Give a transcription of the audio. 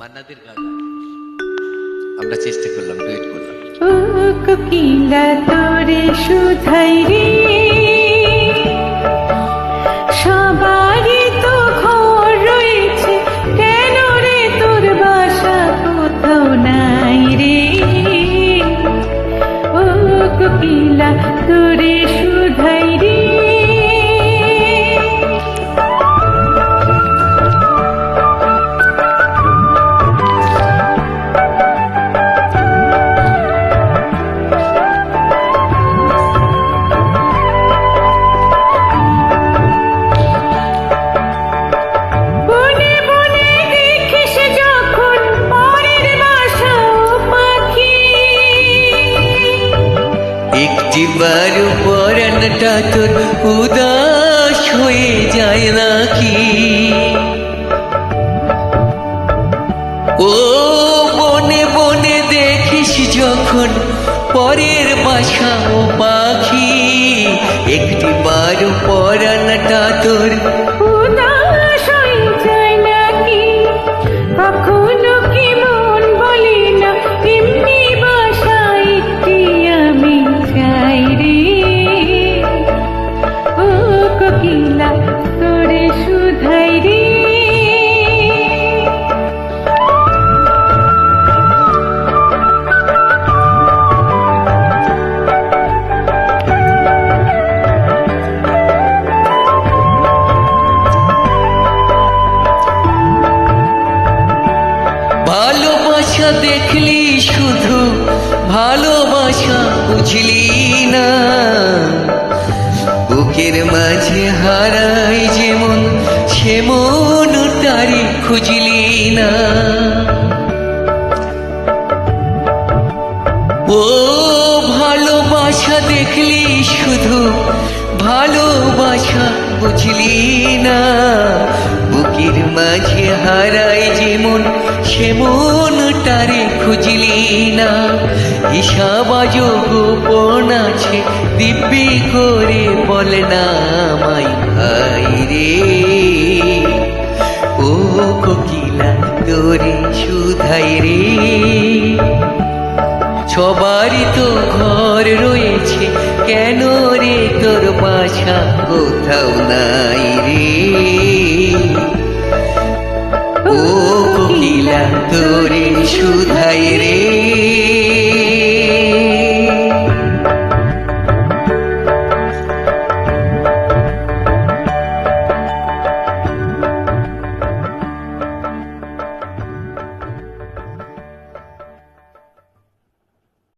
মান্নাদের গান আমরা চেষ্টা করলাম, ডুয়েট করলাম। ও কোকিলা তোরে শুধাই রে, সবারই তো ঘর রয়েছে, কেন রে তোর বাসা কোথাও নাই রে। ও কোকিলা তোরে শুধাই রে, একটিবার পরানটা তোর উদাস হয়ে যায় নাকি? ও বনে বনে দেখিস যখন পরের বাসা ও পাখি, একটিবার পরানটা তোর উদাস হয়ে যায় নাকি? কখনো কি মন বলে না এমনি বাসায় একটি আমি চাই রে। ও কোকিলা তোরে শুধাই রে, ভালোবাসা দেখলি শুধু ভালোবাসা বুঝলি না, বুকের মাঝে হারাই যেমন সেমন তারি খুঁজলি না। ও ভালোবাসা দেখলি শুধু ভালোবাসা বুঝলি না, বুকের মাঝে হারাই যেমন সেমন তারে খুঁজলি না। হিসাব গোপন আছে দিব্যি করে বল না আমায় ভাই রে। ও কোকিলা তোরে শুধাই রে, সবারই তো ঘর রয়েছে, কেন রে তোর বাসা কোথাও নাই রে। ও কোকিলা তোরে শুধাই রে।